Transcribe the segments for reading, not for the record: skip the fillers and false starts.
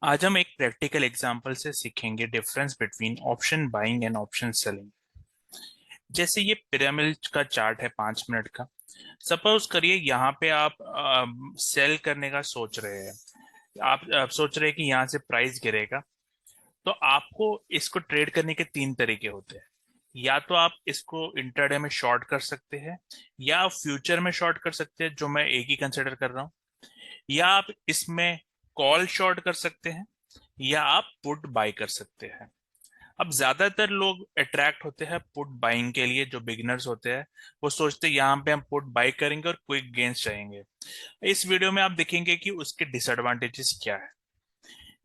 आज हम एक प्रैक्टिकल एग्जांपल से सीखेंगे difference between option buying and option selling. जैसे ये पिरामिड का चार्ट है 5 मिनट का। सपोज करिए यहाँ पे आप सेल करने का सोच रहे हैं। आप सोच रहे हैं कि यहाँ से प्राइस गिरेगा। तो आपको इसको ट्रेड करने के 3 तरीके होते हैं। या तो आप इसको इंट्राडे में शॉर्ट कर सकते हैं, या आप फ्यूचर में शॉर्ट कर सकते हैं, जो मैं एक ही कंसिडर कर रहा हूँ, या आप इसमें कॉल शॉर्ट कर सकते हैं, या आप पुट बाय कर सकते हैं। अब ज्यादातर लोग अट्रैक्ट होते हैं पुट बाइंग के लिए। जो बिगिनर्स होते हैं वो सोचते हैं यहाँ पे हम पुट बाय करेंगे और क्विक गेन्स चाहेंगे। इस वीडियो में आप देखेंगे कि उसके डिसएडवांटेजेस क्या है।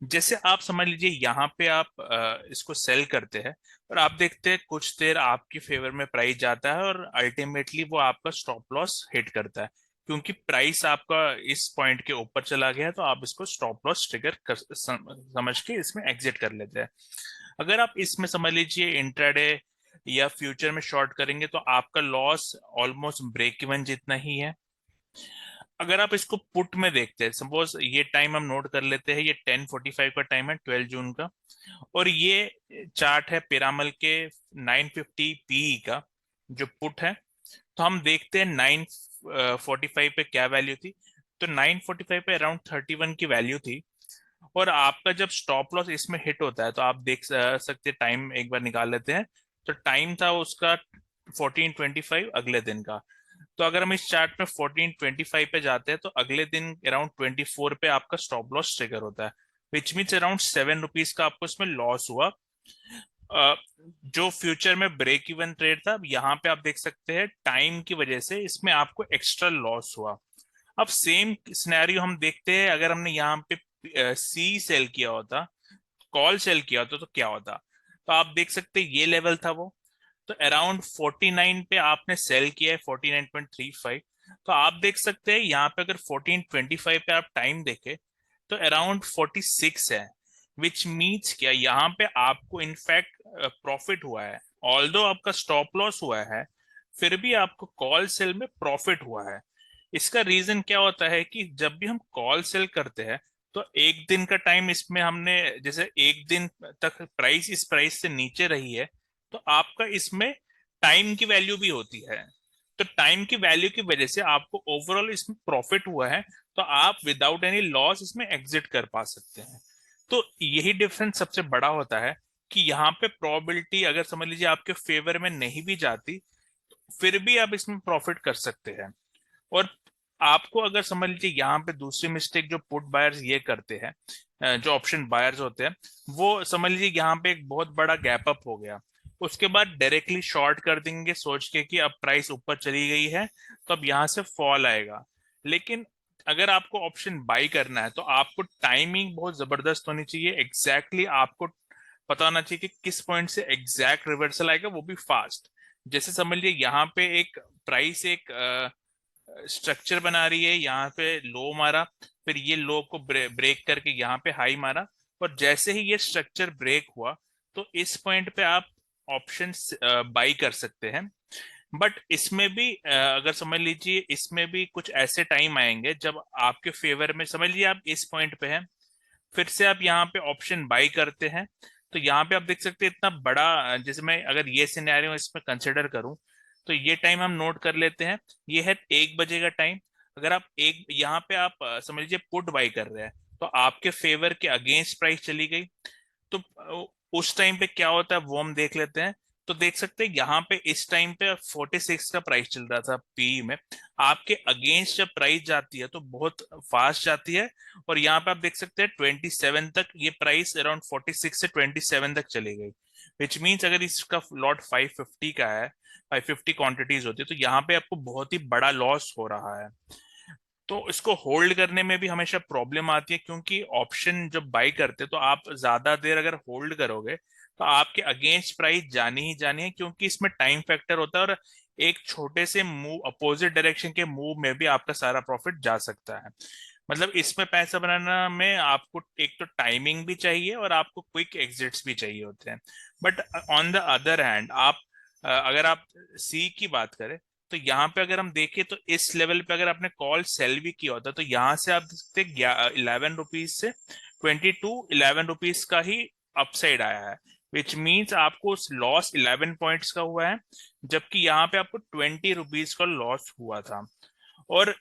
जैसे आप समझ लीजिए यहाँ पे आप इसको सेल करते हैं और आप देखते हैं कुछ देर आपकी फेवर में प्राइस जाता है और अल्टीमेटली वो आपका स्टॉप लॉस हिट करता है। क्योंकि प्राइस आपका इस पॉइंट के ऊपर चला गया है तो आप इसको स्टॉप लॉस ट्रिगर कर समझ के इसमें एग्जिट कर लेते हैं। अगर आप इसमें समझ लीजिए इंट्राडे या फ्यूचर में शॉर्ट करेंगे तो आपका लॉस ऑलमोस्ट ब्रेक इवन जितना ही है। अगर आप इसको पुट में देखते हैं, सपोज ये टाइम हम नोट कर लेते हैं, ये 10:45 का टाइम है 12 जून का। और ये चार्ट है पिरामल के 950 पीई का जो पुट है। तो हम देखते हैं 9:45 पे क्या वैल्यू थी। तो 9:45 पे अराउंड 31 की वैल्यू थी। और आपका जब स्टॉप लॉस इसमें हिट होता है तो आप देख सकते हैं, टाइम एक बार निकाल लेते हैं। तो टाइम था उसका 14:25 अगले दिन का। तो अगर हम इस चार्ट में 14:25 पे जाते हैं तो अगले दिन अराउंड 24 पे आपका स्टॉप लॉस ट्रिगर होता है। विच मीन्स अराउंड ₹7 का आपको इसमें लॉस हुआ। अ, जो फ्यूचर में ब्रेक इवन ट्रेड था, यहाँ पे आप देख सकते हैं टाइम की वजह से इसमें आपको एक्स्ट्रा लॉस हुआ। अब सेम सिनेरियो हम देखते हैं, अगर हमने यहाँ पे सी सेल किया होता, कॉल सेल किया होता तो क्या होता। तो आप देख सकते हैं ये लेवल था वो। तो अराउंड 49 पे आपने सेल किया है 49.35। तो आप देख सकते हैं यहाँ पे अगर 14:25 पे आप टाइम देखें तो अराउंड 46 है। विच मीन्स क्या, यहाँ पे आपको इनफैक्ट प्रॉफिट हुआ है। ऑल्दो आपका स्टॉप लॉस हुआ है, फिर भी आपको कॉल सेल में प्रॉफिट हुआ है। इसका रीजन क्या होता है कि जब भी हम कॉल सेल करते हैं तो एक दिन का टाइम इसमें हमने, जैसे एक दिन तक प्राइस इस प्राइस से नीचे रही है तो आपका इसमें टाइम की वैल्यू भी होती है। तो टाइम की वैल्यू की वजह से आपको ओवरऑल इसमें प्रॉफिट हुआ है। तो आप विदाउट एनी लॉस इसमें एग्जिट कर पा सकते हैं। तो यही डिफरेंस सबसे बड़ा होता है कि यहाँ पे प्रोबेबिलिटी अगर समझ लीजिए आपके फेवर में नहीं भी जाती, फिर भी आप इसमें प्रॉफिट कर सकते हैं। और आपको अगर समझ लीजिए यहाँ पे दूसरी मिस्टेक जो पुट बायर्स ये करते हैं, जो ऑप्शन बायर्स होते हैं, वो समझ लीजिए यहाँ पे एक बहुत बड़ा गैप अप हो गया, उसके बाद डायरेक्टली शॉर्ट कर देंगे सोच के कि अब प्राइस ऊपर चली गई है तो अब यहाँ से फॉल आएगा। लेकिन अगर आपको ऑप्शन बाई करना है तो आपको टाइमिंग बहुत जबरदस्त होनी चाहिए। आपको पता होना चाहिए कि किस पॉइंट से एग्जैक्ट रिवर्सल आएगा, वो भी फास्ट। जैसे समझ लीजिए यहाँ पे एक प्राइस एक स्ट्रक्चर बना रही है, यहाँ पे लो मारा, फिर ये लो को ब्रेक करके यहाँ पे हाई मारा, और जैसे ही ये स्ट्रक्चर ब्रेक हुआ तो इस पॉइंट पे आप ऑप्शन बाई कर सकते हैं। बट इसमें भी अगर समझ लीजिए इसमें भी कुछ ऐसे टाइम आएंगे जब आपके फेवर में, समझ लीजिए आप इस पॉइंट पे हैं, फिर से आप यहाँ पे ऑप्शन बाई करते हैं। तो यहाँ पे आप देख सकते हैं इतना बड़ा, जैसे मैं अगर ये सिनेरियो इसमें कंसिडर करूं तो ये टाइम हम नोट कर लेते हैं। ये है 1 बजे का टाइम। अगर आप एक यहाँ पे आप समझ लीजिए पुट बाई कर रहे हैं तो आपके फेवर के अगेंस्ट प्राइस चली गई। तो उस टाइम पे क्या होता है वो हम देख लेते हैं। तो देख सकते हैं यहाँ पे इस टाइम पे 46 का प्राइस चल रहा था पी में। आपके अगेंस्ट जब प्राइस जाती है तो बहुत फास्ट जाती है। और यहाँ पे आप देख सकते हैं 27 तक ये प्राइस अराउंड 46 से 27 तक चली गई। विच मीन्स अगर इसका लॉट 550 का है, 550 क्वांटिटीज होती है, तो यहाँ पे आपको बहुत ही बड़ा लॉस हो रहा है। तो इसको होल्ड करने में भी हमेशा प्रॉब्लम आती है, क्योंकि ऑप्शन जब बाई करते तो आप ज्यादा देर अगर होल्ड करोगे तो आपके अगेंस्ट प्राइस जानी ही जानी है, क्योंकि इसमें टाइम फैक्टर होता है। और एक छोटे से मूव, अपोजिट डायरेक्शन के मूव में भी आपका सारा प्रॉफिट जा सकता है। मतलब इसमें पैसा बनाना में आपको एक तो टाइमिंग भी चाहिए और आपको क्विक एग्जिट्स भी चाहिए होते हैं। But on the other hand आप अगर आप सी की बात करें तो यहाँ पे अगर हम देखें तो इस लेवल पे अगर आपने कॉल सेल भी किया होता तो यहाँ से आप देखते ₹11 से ₹22 का ही अपसाइड आया है, विच मीन्स आपको लॉस 11 पॉइंट्स का हुआ है, जबकि यहाँ पे आपको ₹20 का लॉस हुआ था। और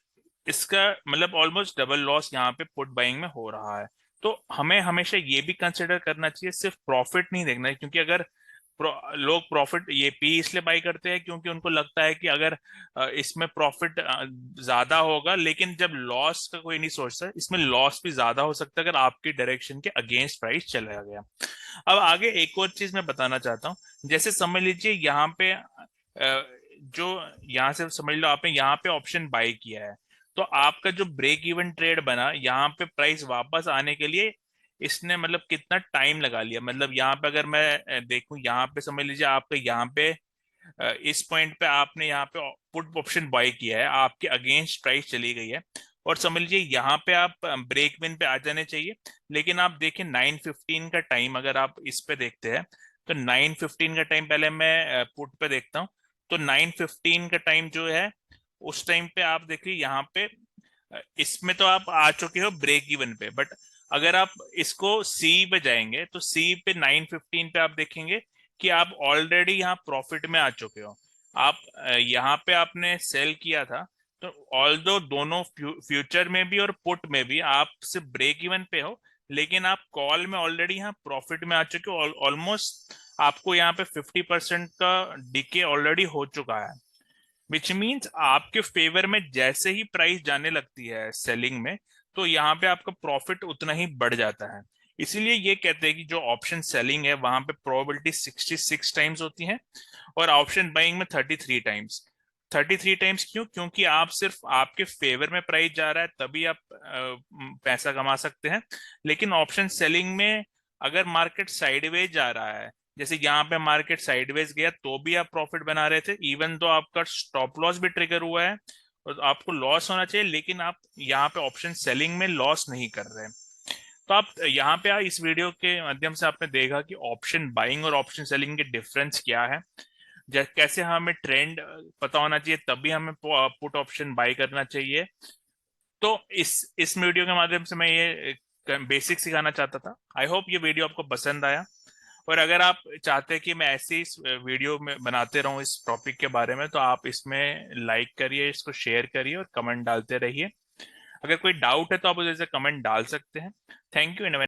इसका मतलब ऑलमोस्ट डबल लॉस यहाँ पे पुट बाइंग में हो रहा है। तो हमें हमेशा ये भी कंसिडर करना चाहिए, सिर्फ प्रॉफिट नहीं देखना है, क्योंकि अगर लोग प्रॉफिट ये पी इसलिए बाई करते हैं क्योंकि उनको लगता है कि अगर इसमें प्रॉफिट ज्यादा होगा, लेकिन जब लॉस का कोई नहीं सोचता, इसमें लॉस भी ज्यादा हो सकता है अगर आपकी डायरेक्शन के अगेंस्ट प्राइस चला गया। अब आगे एक और चीज मैं बताना चाहता हूँ, जैसे समझ लीजिए यहाँ पे जो यहाँ से समझ लो आपने यहाँ पे ऑप्शन बाय किया है, तो आपका जो ब्रेक इवन ट्रेड बना यहाँ पे प्राइस वापस आने के लिए इसने मतलब कितना टाइम लगा लिया। मतलब यहाँ पे अगर मैं देखूं, यहाँ पे समझ लीजिए आपका यहाँ पे इस पॉइंट पे आपने यहाँ पे पुट ऑप्शन बाय किया है, आपके अगेंस्ट प्राइस चली गई है, और समझ लीजिए यहाँ पे आप ब्रेक विन पे आ जाने चाहिए, लेकिन आप देखिए 9:15 का टाइम अगर आप इस पे देखते हैं, तो 9:15 का टाइम पहले मैं पुट पे देखता हूँ। तो 9:15 का टाइम जो है, उस टाइम पे आप देखिए यहाँ पे इसमें तो आप आ चुके हो ब्रेक इवन पे, बट अगर आप इसको सी पे जाएंगे तो सी पे 9:15 पे आप देखेंगे कि आप ऑलरेडी यहाँ प्रॉफिट में आ चुके हो। आप यहाँ पे आपने सेल किया था, तो ऑल्दो दोनों फ्यूचर में भी और पुट में भी आप सिर्फ ब्रेक इवन पे हो, लेकिन आप कॉल में ऑलरेडी यहाँ प्रॉफिट में आ चुके हो। ऑलमोस्ट आपको यहाँ पे 50% का डिके ऑलरेडी हो चुका है, विच मीन्स आपके फेवर में जैसे ही प्राइस जाने लगती है सेलिंग में, तो यहाँ पे आपका प्रॉफिट उतना ही बढ़ जाता है। इसीलिए ये कहते हैं कि जो ऑप्शन सेलिंग है वहां पे प्रोबेबिलिटी 66 टाइम्स होती है, और ऑप्शन बाइंग में 33 टाइम्स। 33 टाइम्स क्यों? क्योंकि आप सिर्फ आपके फेवर में प्राइस जा रहा है तभी आप पैसा कमा सकते हैं, लेकिन ऑप्शन सेलिंग में अगर मार्केट साइडवेज जा रहा है, जैसे यहाँ पे मार्केट साइडवेज गया तो भी आप प्रॉफिट बना रहे थे, इवन तो आपका स्टॉप लॉस भी ट्रिगर हुआ है और आपको लॉस होना चाहिए, लेकिन आप यहाँ पे ऑप्शन सेलिंग में लॉस नहीं कर रहे। तो आप यहाँ पे इस वीडियो के माध्यम से आपने देखा कि ऑप्शन बाइंग और ऑप्शन सेलिंग के डिफरेंस क्या है, कैसे हमें ट्रेंड पता होना चाहिए तभी हमें पुट ऑप्शन बाय करना चाहिए। तो इस वीडियो के माध्यम से मैं ये बेसिक सिखाना चाहता था। आई होप ये वीडियो आपको पसंद आया, और अगर आप चाहते हैं कि मैं ऐसे ही वीडियो में बनाते रहूं इस टॉपिक के बारे में, तो आप इसमें लाइक करिए, इसको शेयर करिए और कमेंट डालते रहिए। अगर कोई डाउट है तो आप उसे कमेंट डाल सकते हैं। Thank you.